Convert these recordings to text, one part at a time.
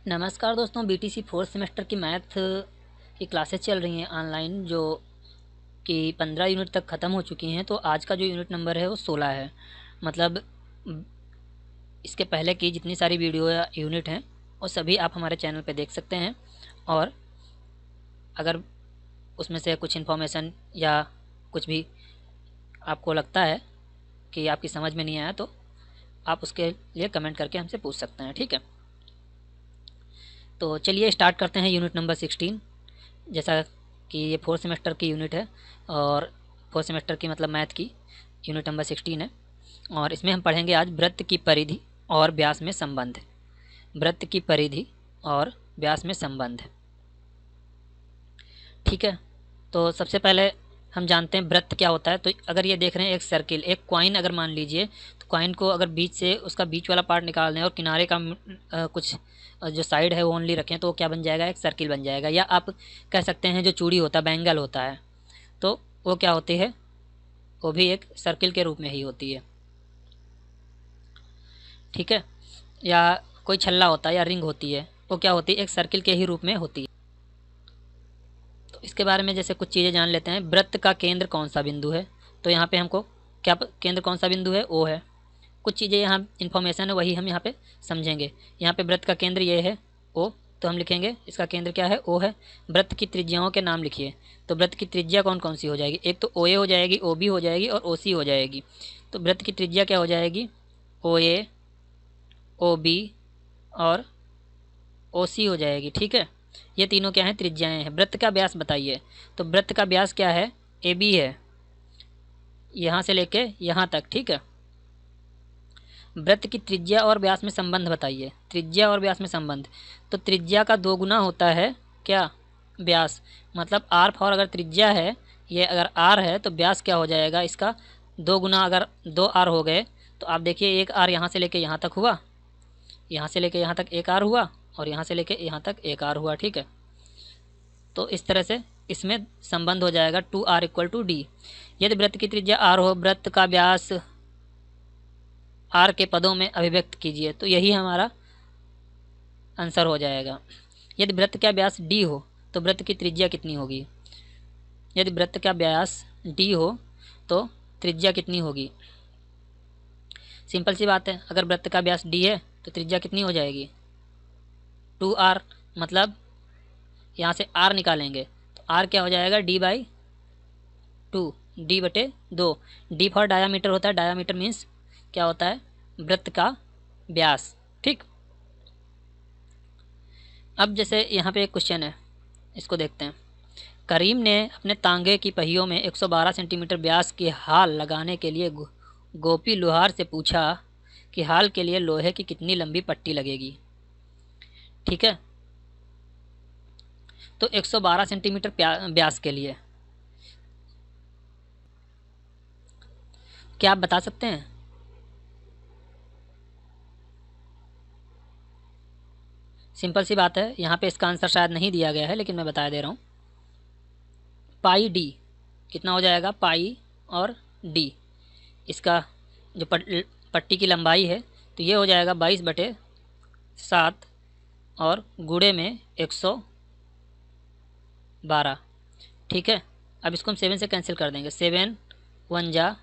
नमस्कार दोस्तों, BTC fourth semester की मैथ की क्लासेस चल रही हैं ऑनलाइन, जो कि 15 यूनिट तक ख़त्म हो चुकी हैं। तो आज का जो यूनिट नंबर है वो 16 है। मतलब इसके पहले की जितनी सारी वीडियो या यूनिट हैं वो सभी आप हमारे चैनल पे देख सकते हैं। और अगर उसमें से कुछ इन्फॉर्मेशन या कुछ भी आपको लगता है कि आपकी समझ में नहीं आया तो आप उसके लिए कमेंट करके हमसे पूछ सकते हैं, ठीक है। तो चलिए स्टार्ट करते हैं यूनिट नंबर 16। जैसा कि ये फोर्थ सेमेस्टर की यूनिट है और फोर्थ सेमेस्टर की मतलब मैथ की यूनिट नंबर 16 है। और इसमें हम पढ़ेंगे आज वृत्त की परिधि और व्यास में संबंध। वृत्त की परिधि और व्यास में संबंध, ठीक है। तो सबसे पहले हम जानते हैं वृत्त क्या होता है। तो अगर ये देख रहे हैं एक सर्किल, एक कॉइन अगर मान लीजिए, तो कॉइन को अगर बीच से उसका बीच वाला पार्ट निकाल दें और किनारे का कुछ जो साइड है वो ओनली रखें तो क्या बन जाएगा, एक सर्किल बन जाएगा। या आप कह सकते हैं जो चूड़ी होता है, बैंगल होता है, तो वो क्या होती है, वो भी एक सर्किल के रूप में ही होती है, ठीक है। या कोई छल्ला होता है या रिंग होती है, वो क्या होती है, एक सर्किल के ही रूप में होती है। तो इसके बारे में जैसे कुछ चीज़ें जान लेते हैं। वृत्त का केंद्र कौन सा बिंदु है, तो यहाँ पे हमको क्या केंद्र कौन सा बिंदु है, ओ है। कुछ चीज़ें यहाँ इन्फॉर्मेशन है वही हम यहाँ पे समझेंगे। यहाँ पे वृत्त का केंद्र ये है ओ, तो हम लिखेंगे इसका केंद्र क्या है, ओ है। वृत्त की त्रिज्याओं के नाम लिखिए। तो वृत्त की त्रिज्या कौन कौन सी हो जाएगी, एक तो ओ ए हो जाएगी, ओ बी हो जाएगी और ओ सी हो जाएगी। तो वृत्त की त्रिज्या क्या हो जाएगी, ओ ए, ओ बी और ओ सी हो जाएगी, ठीक है। ये तीनों क्या हैं, त्रिज्याएँ हैं। वृत्त का व्यास बताइए। तो वृत्त का व्यास क्या है, ए बी है, यहाँ से लेके यहाँ तक, ठीक है। वृत्त की त्रिज्या और व्यास में संबंध बताइए। त्रिज्या और व्यास में संबंध, तो त्रिज्या का 2 गुना होता है क्या, व्यास। मतलब आर फॉर अगर त्रिज्या है, ये अगर आर है तो व्यास क्या हो जाएगा इसका 2 गुना। अगर 2 आर हो गए तो आप देखिए एक आर यहाँ से लेके यहाँ तक हुआ, यहाँ से लेके यहाँ तक एक आर हुआ और यहाँ से लेके यहाँ तक एक आर हुआ, ठीक है। तो इस तरह से इसमें संबंध हो जाएगा 2r इक्वल टू डी। यदि वृत्त की त्रिज्या आर हो, वृत्त का व्यास आर के पदों में अभिव्यक्त कीजिए, तो यही हमारा आंसर हो जाएगा। यदि वृत्त का व्यास डी हो तो वृत्त की त्रिज्या कितनी होगी। यदि वृत्त का व्यास डी हो तो त्रिज्या कितनी होगी, सिंपल सी बात है। अगर वृत्त का व्यास डी है तो त्रिज्या कितनी हो जाएगी, 2r। मतलब यहाँ से r निकालेंगे तो r क्या हो जाएगा, d/2, d/2। d for diameter होता है, डायामीटर मीन्स क्या होता है, वृत्त का व्यास, ठीक। अब जैसे यहाँ पे एक क्वेश्चन है, इसको देखते हैं। करीम ने अपने तांगे की पहियों में 112 सेंटीमीटर व्यास की हाल लगाने के लिए गोपी लोहार से पूछा कि हाल के लिए लोहे की कितनी लंबी पट्टी लगेगी, ठीक है। तो 112 सेंटीमीटर व्यास के लिए क्या आप बता सकते हैं। सिंपल सी बात है, यहाँ पे इसका आंसर शायद नहीं दिया गया है लेकिन मैं बता दे रहा हूँ। पाई डी कितना हो जाएगा, पाई और डी, इसका जो पट्टी की लंबाई है तो ये हो जाएगा 22/7 और गुणे में 112, ठीक है। अब इसको हम 7 से कैंसिल कर देंगे, 7 1 जा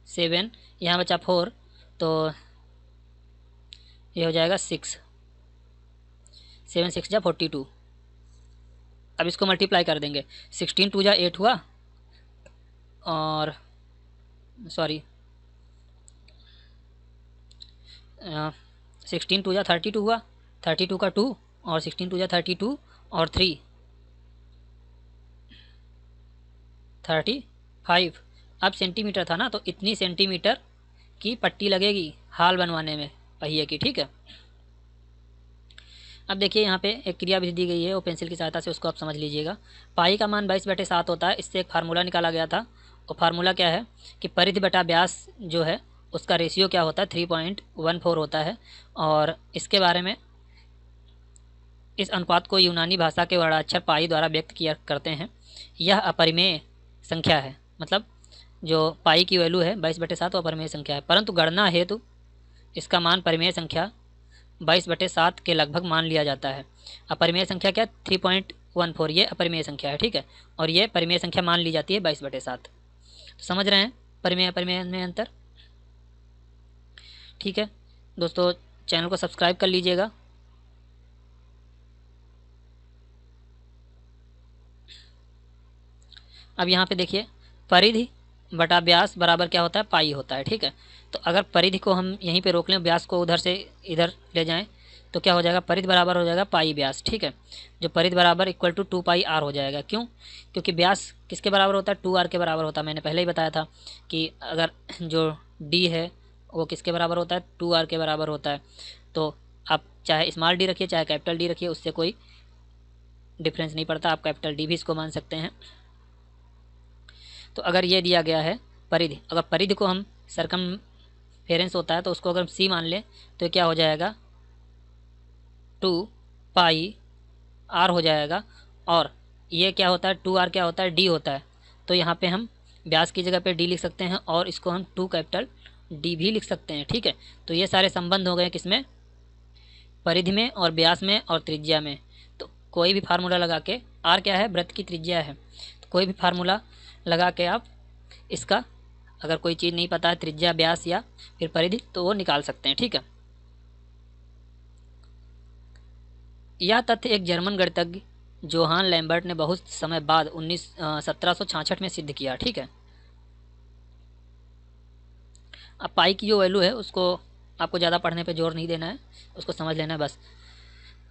7, यहाँ बचा 4 तो ये हो जाएगा 6, 7 6 जा 42। अब इसको मल्टीप्लाई कर देंगे, 16 2 जा 8 हुआ और सॉरी 16 2 जा 32 हुआ, 32 का 2 और 16 2 जा 32 और 3 35। अब सेंटीमीटर था ना, तो इतनी सेंटीमीटर की पट्टी लगेगी हाल बनवाने में पहिए की, ठीक है। अब देखिए यहाँ पे एक क्रिया विधि दी गई है, वो पेंसिल की सहायता से उसको आप समझ लीजिएगा। पाई का मान 22/7 होता है, इससे एक फार्मूला निकाला गया था। और फार्मूला क्या है कि परिधि बटा व्यास जो है उसका रेशियो क्या होता है, 3.14 होता है। और इसके बारे में इस अनुपात को यूनानी भाषा के वर्णाक्षर पाई द्वारा व्यक्त किया करते हैं। यह अपरिमेय संख्या है, मतलब जो पाई की वैल्यू है 22/7 अपरिमेय संख्या है, परंतु गणना हेतु इसका मान परिमेय संख्या 22/7 के लगभग मान लिया जाता है। अपरिमेय संख्या क्या 3.14 ये अपरिमेय संख्या है, ठीक है, और ये परिमेय संख्या मान ली जाती है 22/7। तो समझ रहे हैं परिमेय अपरिमेय में अंतर, ठीक है दोस्तों। चैनल को सब्सक्राइब कर लीजिएगा। अब यहाँ पे देखिए परिधि बटा व्यास बराबर क्या होता है, पाई होता है, ठीक है। तो अगर परिधि को हम यहीं पे रोक लें, व्यास को उधर से इधर ले जाएं, तो क्या हो जाएगा, परिधि बराबर हो जाएगा पाई व्यास, ठीक है। जो परिधि बराबर इक्वल टू 2πr हो जाएगा। क्यों? क्योंकि व्यास किसके बराबर होता है, 2r के बराबर होता है। मैंने पहले ही बताया था कि अगर जो d है वो किसके बराबर होता है, 2r के बराबर होता है। तो आप चाहे स्मॉल डी रखिए चाहे कैपिटल डी रखिए, उससे कोई डिफरेंस नहीं पड़ता, आप कैपिटल डी भी इसको मान सकते हैं। तो अगर ये दिया गया है परिधि, अगर परिधि को हम सरकमफेरेंस होता है तो उसको अगर सी मान लें तो क्या हो जाएगा 2πr हो जाएगा। और ये क्या होता है 2r क्या होता है, डी होता है। तो यहाँ पे हम व्यास की जगह पे डी लिख सकते हैं और इसको हम 2 कैपिटल डी भी लिख सकते हैं, ठीक है। तो ये सारे संबंध हो गए किसमें, परिधि में और व्यास में और त्रिज्या में। तो कोई भी फार्मूला लगा के, आर क्या है, वृत्त की त्रिज्या है, तो कोई भी फार्मूला लगा के आप इसका अगर कोई चीज़ नहीं पता है, त्रिज्या व्यास या फिर परिधि, तो वो निकाल सकते हैं, ठीक है। यह तथ्य एक जर्मन गणितज्ञ जोहान लैम्बर्ट ने बहुत समय बाद 1766 में सिद्ध किया, ठीक है। अब पाई की जो वैल्यू है उसको आपको ज़्यादा पढ़ने पे जोर नहीं देना है, उसको समझ लेना है बस।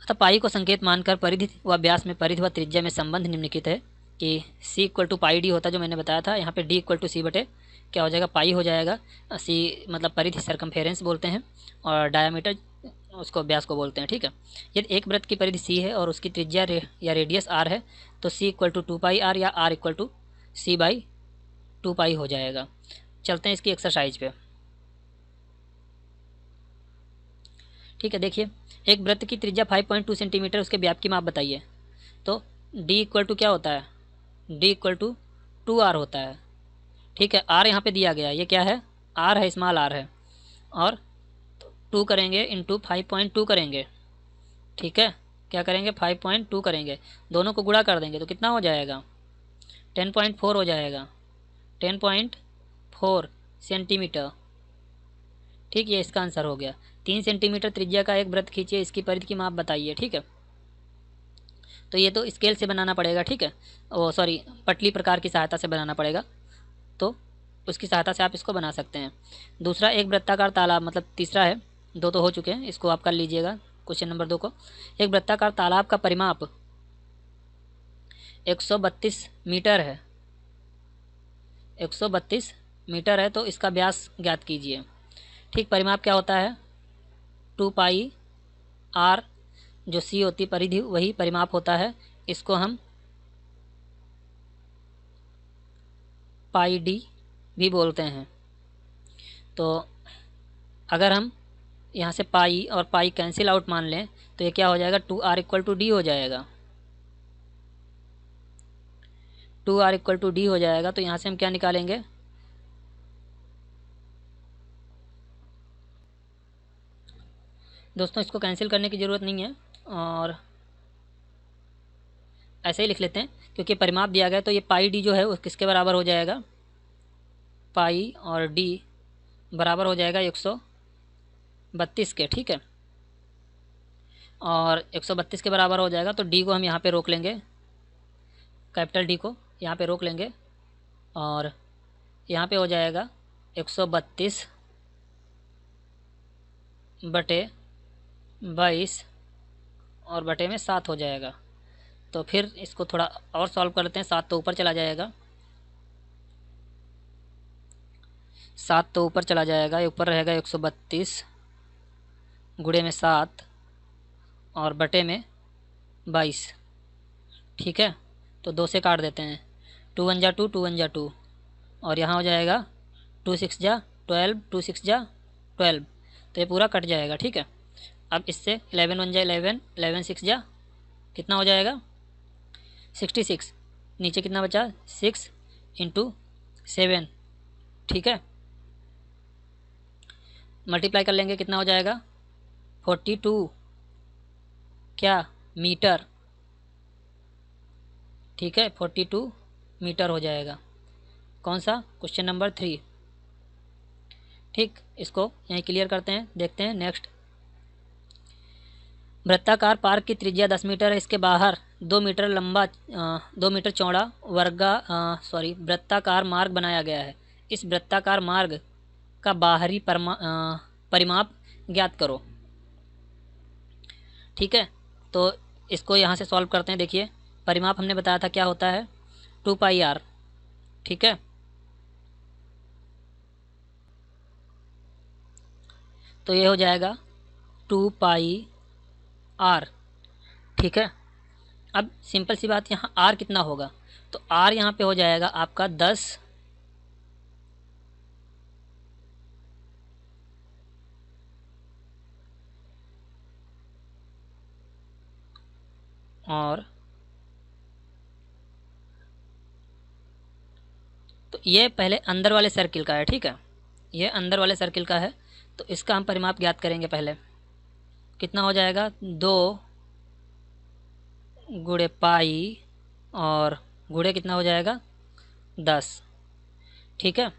अतः पाई को संकेत मानकर परिधि व व्यास में परिधि व त्रिज्या में संबंध निम्नलिखित है कि c equal to pi D होता है, जो मैंने बताया था। यहाँ पे d इक्वल टू सी बटे क्या हो जाएगा, पाई हो जाएगा। c मतलब परिधि सरकमफेरेंस बोलते हैं और डायामीटर उसको व्यास को बोलते हैं, ठीक है। यदि एक वृत्त की परिधि c है और उसकी त्रिज्या या रेडियस r है तो c इक्वल टू 2πr या r इक्वल टू c/2π हो जाएगा। चलते हैं इसकी एक्सरसाइज पे, ठीक है। देखिए एक वृत्त की त्रिज्या 5.2 सेंटीमीटर, उसके व्याप की माप बताइए। तो d इक्वल टू क्या होता है, d इक्वल टू 2r होता है, ठीक है। r यहाँ पे दिया गया है, ये क्या है, r है, स्मॉल r है, और 2 करेंगे इंटू 5.2 करेंगे, ठीक है। क्या करेंगे, 5.2 करेंगे, दोनों को गुणा कर देंगे तो कितना हो जाएगा, 10.4 हो जाएगा, 10.4 सेंटीमीटर, ठीक। ये इसका आंसर हो गया। 3 सेंटीमीटर त्रिज्या का एक वृत्त खींचिए, इसकी परिधि की माप बताइए, ठीक है। तो ये तो स्केल से बनाना पड़ेगा, ठीक है, ओ सॉरी पटली प्रकार की सहायता से बनाना पड़ेगा, तो उसकी सहायता से आप इसको बना सकते हैं। दूसरा एक वृत्ताकार तालाब, मतलब तीसरा है, 2 तो हो चुके हैं, इसको आप कर लीजिएगा क्वेश्चन नंबर 2 को। एक वृत्ताकार तालाब का परिमाप 132 मीटर है, 132 मीटर है, तो इसका व्यास ज्ञात कीजिए, ठीक। परिमाप क्या होता है, 2πr, जो c होती परिधि वही परिमाप होता है, इसको हम पाई डी भी बोलते हैं। तो अगर हम यहाँ से पाई और पाई कैंसिल आउट मान लें तो ये क्या हो जाएगा, 2r इक्वल टू डी हो जाएगा, 2r इक्वल टू डी हो जाएगा। तो यहाँ से हम क्या निकालेंगे, दोस्तों इसको कैंसिल करने की ज़रूरत नहीं है और ऐसे ही लिख लेते हैं क्योंकि परिमाप दिया गया। तो ये पाई डी जो है वो किसके बराबर हो जाएगा, पाई और डी बराबर हो जाएगा 132 के, ठीक है। और 132 के बराबर हो जाएगा तो डी को हम यहाँ पे रोक लेंगे, कैपिटल डी को यहाँ पे रोक लेंगे और यहाँ पे हो जाएगा 132 बटे 22 और बटे में 7 हो जाएगा। तो फिर इसको थोड़ा और सॉल्व कर लेते हैं, 7 तो ऊपर चला जाएगा, 7 तो ऊपर चला जाएगा, ये ऊपर रहेगा 132 गुणे में 7 और बटे में 22, ठीक है। तो 2 से काट देते हैं, 2 1 जा 2, 2 1 जा 2 और यहाँ हो जाएगा 2 6 जा 12, 2 6 जा 12, तो ये पूरा कट जाएगा, ठीक है। अब इससे 11 1 जा 11, 11 6 जा कितना हो जाएगा 66, नीचे कितना बचा 6 इंटू 7, ठीक है। मल्टीप्लाई कर लेंगे कितना हो जाएगा 42 क्या मीटर, ठीक है, 42 मीटर हो जाएगा। कौन सा? Question number 3। ठीक, इसको यहीं क्लियर करते हैं, देखते हैं नेक्स्ट। वृत्ताकार पार्क की त्रिज्या 10 मीटर है। इसके बाहर 2 मीटर लंबा 2 मीटर चौड़ा वृत्ताकार मार्ग बनाया गया है। इस वृत्ताकार मार्ग का बाहरी परिमाप ज्ञात करो। ठीक है, तो इसको यहाँ से सॉल्व करते हैं। देखिए, परिमाप हमने बताया था क्या होता है, 2πr। ठीक है, तो ये हो जाएगा 2πr। ठीक है, अब सिंपल सी बात, यहाँ r कितना होगा, तो r यहाँ पे हो जाएगा आपका 10 और तो ये पहले अंदर वाले सर्किल का है। ठीक है, ये अंदर वाले सर्किल का है, तो इसका हम परिमाप ज्ञात करेंगे। पहले कितना हो जाएगा, 2 गुणे पाई और गुणे कितना हो जाएगा, 10। ठीक है,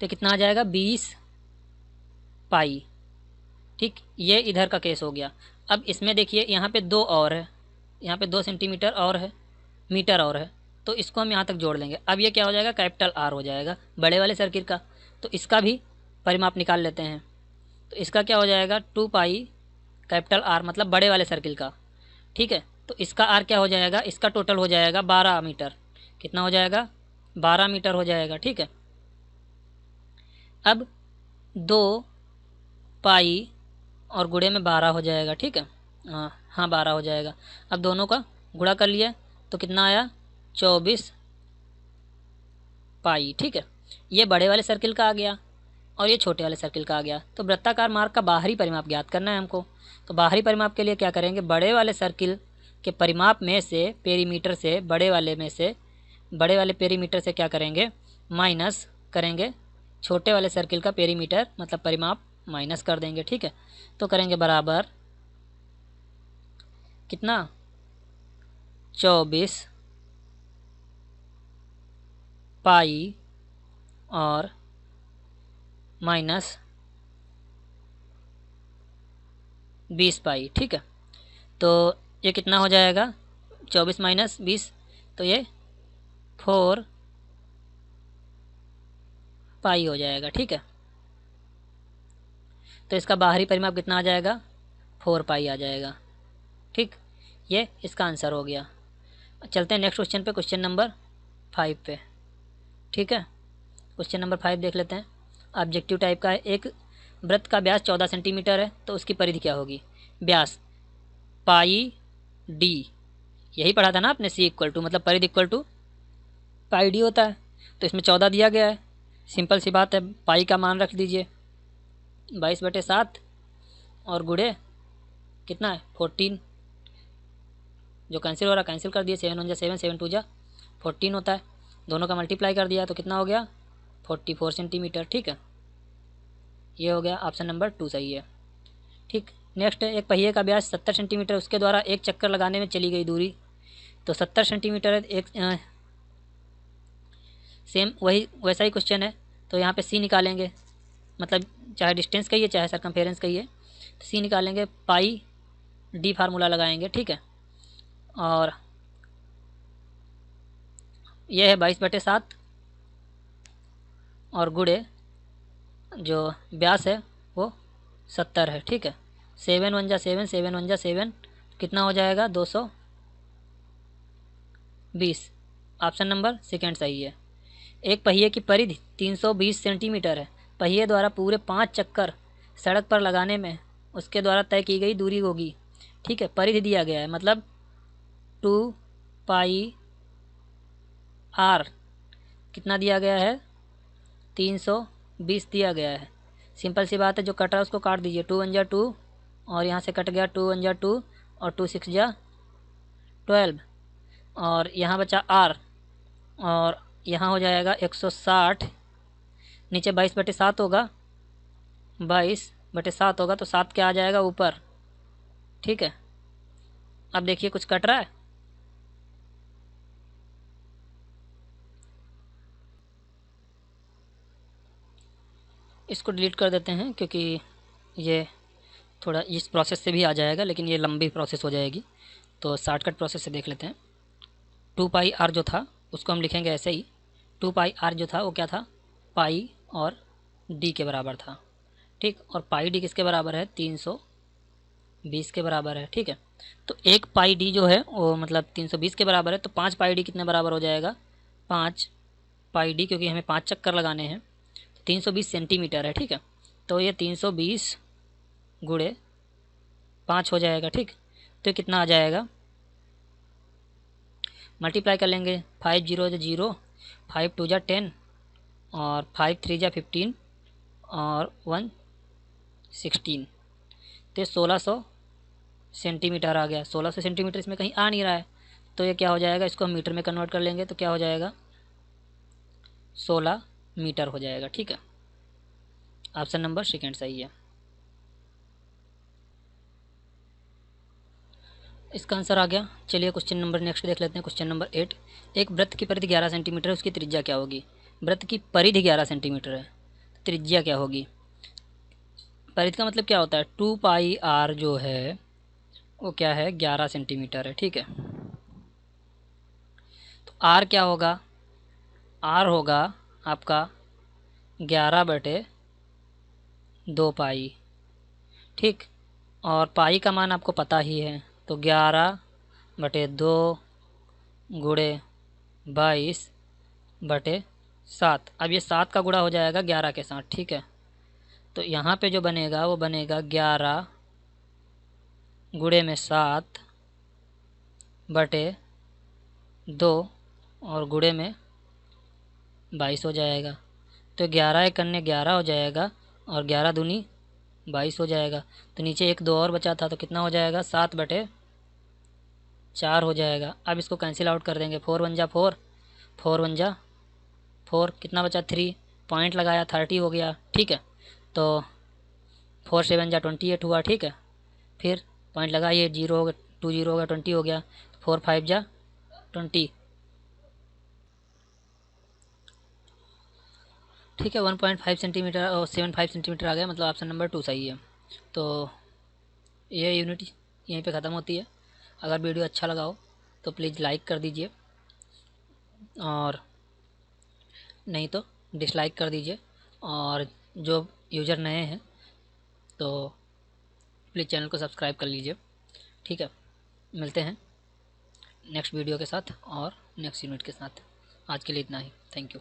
तो कितना आ जाएगा, 20 पाई। ठीक, ये इधर का केस हो गया। अब इसमें देखिए, यहाँ पे 2 और है, यहाँ पे 2 सेंटीमीटर और है, मीटर और है, तो इसको हम यहाँ तक जोड़ लेंगे। अब ये क्या हो जाएगा, कैपिटल R हो जाएगा बड़े वाले सर्किल का। तो इसका भी परिमाप निकाल लेते हैं। तो इसका क्या हो जाएगा, 2π कैपिटल R मतलब बड़े वाले सर्किल का। ठीक है, तो इसका R क्या हो जाएगा, इसका टोटल हो जाएगा 12 मीटर। कितना हो जाएगा, 12 मीटर हो जाएगा। ठीक है, अब 2π और गुणे में 12 हो जाएगा। ठीक है, हाँ 12 हो जाएगा। अब दोनों का गुणा कर लिया तो कितना आया, 24 पाई। ठीक है, ये बड़े वाले सर्किल का आ गया और ये छोटे वाले सर्किल का आ गया। तो वृत्ताकार मार्ग का बाहरी परिमाप ज्ञात करना है हमको। तो बाहरी परिमाप के लिए क्या करेंगे, बड़े वाले सर्किल के परिमाप में से, पेरीमीटर से, बड़े वाले पेरीमीटर से क्या करेंगे, माइनस करेंगे छोटे वाले सर्किल का पेरीमीटर मतलब परिमाप माइनस कर देंगे। ठीक है, तो करेंगे बराबर कितना, 24 पाई और माइनस 20 पाई। ठीक है, तो ये कितना हो जाएगा, 24 माइनस 20, तो ये 4 पाई हो जाएगा। ठीक है, तो इसका बाहरी परिमाप कितना आ जाएगा, 4 पाई आ जाएगा। ठीक, ये इसका आंसर हो गया। चलते हैं नेक्स्ट क्वेश्चन पे, क्वेश्चन नंबर 5 पे। ठीक है, क्वेश्चन नंबर 5 देख लेते हैं। ऑब्जेक्टिव टाइप का है। एक वृत्त का व्यास 14 सेंटीमीटर है, तो उसकी परिधि क्या होगी, व्यास पाई डी, यही पढ़ा था ना आपने, सी इक्वल टू मतलब परिधि इक्वल टू पाई डी होता है। तो इसमें 14 दिया गया है, सिंपल सी बात है, पाई का मान रख दीजिए 22/7 और गुणे कितना है 14, जो कैंसिल हो रहा कैंसिल कर दिए, 7 1 जा 7, 7 2 जा 14 होता है, दोनों का मल्टीप्लाई कर दिया तो कितना हो गया, 44 सेंटीमीटर। ठीक है, ये हो गया, ऑप्शन नंबर 2 सही है। ठीक, नेक्स्ट है, एक पहिए का व्यास 70 सेंटीमीटर, उसके द्वारा एक चक्कर लगाने में चली गई दूरी, तो 70 सेंटीमीटर है, एक सेम वही वैसा ही क्वेश्चन है। तो यहाँ पे सी निकालेंगे, मतलब चाहे डिस्टेंस कहिए चाहे सरकमफेरेंस कहिए, तो सी निकालेंगे, पाई डी फार्मूला लगाएंगे। ठीक है, और यह है 22/7 और गुणे जो व्यास है वो 70 है। ठीक है, 7 1 जा 7, 7 1 जा 7, कितना हो जाएगा 220, ऑप्शन नंबर सेकेंड सही है। एक पहिए की परिधि 320 सेंटीमीटर है, पहिए द्वारा पूरे 5 चक्कर सड़क पर लगाने में उसके द्वारा तय की गई दूरी होगी। ठीक है, परिधि दिया गया है मतलब 2πr कितना दिया गया है, 320 दिया गया है। सिंपल सी बात है, जो कट रहा है उसको काट दीजिए, 2 1 जा 2 और यहाँ से कट गया 2 1 जा 2 और 2 6 जा 12 और यहाँ बचा r और यहाँ हो जाएगा 160, नीचे 22/7 होगा, 22 बटे 7 होगा तो 7 क्या आ जाएगा ऊपर, ठीक है। अब देखिए कुछ कट रहा है, इसको डिलीट कर देते हैं क्योंकि ये थोड़ा इस प्रोसेस से भी आ जाएगा लेकिन ये लंबी प्रोसेस हो जाएगी, तो शॉर्टकट प्रोसेस से देख लेते हैं। 2πr जो था उसको हम लिखेंगे ऐसे ही, 2πr जो था वो क्या था, पाई और डी के बराबर था, ठीक। और पाई डी किसके बराबर है, 320 के बराबर है, ठीक है। तो 1πd जो है वो मतलब 320 के बराबर है, तो 5πd कितने बराबर हो जाएगा, 5πd, क्योंकि हमें 5 चक्कर लगाने हैं, 320 सेंटीमीटर है, ठीक है। तो ये 320 गुणे 5 हो जाएगा, ठीक। तो कितना आ जाएगा, मल्टीप्लाई कर लेंगे, 5 जीरो जो 0, 5 टू जा 10 और 5 थ्री जा 15 और 1 16, तो 1600 सेंटीमीटर आ गया। 1600 सेंटीमीटर इसमें कहीं आ नहीं रहा है, तो ये क्या हो जाएगा, इसको हम मीटर में कन्वर्ट कर लेंगे तो क्या हो जाएगा, 16 मीटर हो जाएगा, ठीक है। ऑप्शन नंबर सेकेंड सही है। इसका आंसर आ गया। चलिए क्वेश्चन नंबर नेक्स्ट देख लेते हैं। क्वेश्चन नंबर 8, एक वृत्त की परिधि 11 सेंटीमीटर है, उसकी त्रिज्या क्या होगी। वृत्त की परिधि 11 सेंटीमीटर है, त्रिज्या क्या होगी। परिधि का मतलब क्या होता है, 2πr जो है वो क्या है, 11 सेंटीमीटर है, ठीक है। तो r क्या होगा, r होगा आपका 11/2π, ठीक। और पाई का मान आपको पता ही है, तो 11/2 गुणे 22/7। अब ये 7 का गुणा हो जाएगा 11 के साथ, ठीक है। तो यहाँ पे जो बनेगा वो बनेगा 11 गुणे में 7/2 और गुणे में 22 हो जाएगा। तो 11 एक अन्य 11 हो जाएगा और 11 दूनी 22 हो जाएगा। तो नीचे एक 2 और बचा था तो कितना हो जाएगा, 7/4 हो जाएगा। अब इसको कैंसिल आउट कर देंगे, 4 1 जा 4, 4 1 जा 4, कितना बचा 3, पॉइंट लगाया 30 हो गया, ठीक है। तो 4 7 जा 28 हुआ, ठीक है। फिर पॉइंट लगाइए, 0 हो गया, 2 0 हो गया, 20 हो गया, 4 5 जा 20, ठीक है। 1.5 सेंटीमीटर और 7.5 सेंटीमीटर आ गया, मतलब ऑप्शन नंबर 2 सही है। तो ये यूनिट यहीं पे ख़त्म होती है। अगर वीडियो अच्छा लगा हो तो प्लीज़ लाइक कर दीजिए और नहीं तो डिसलाइक कर दीजिए, और जो यूज़र नए हैं तो प्लीज़ चैनल को सब्सक्राइब कर लीजिए, ठीक है। मिलते हैं नेक्स्ट वीडियो के साथ और नेक्स्ट यूनिट के साथ। आज के लिए इतना ही, थैंक यू।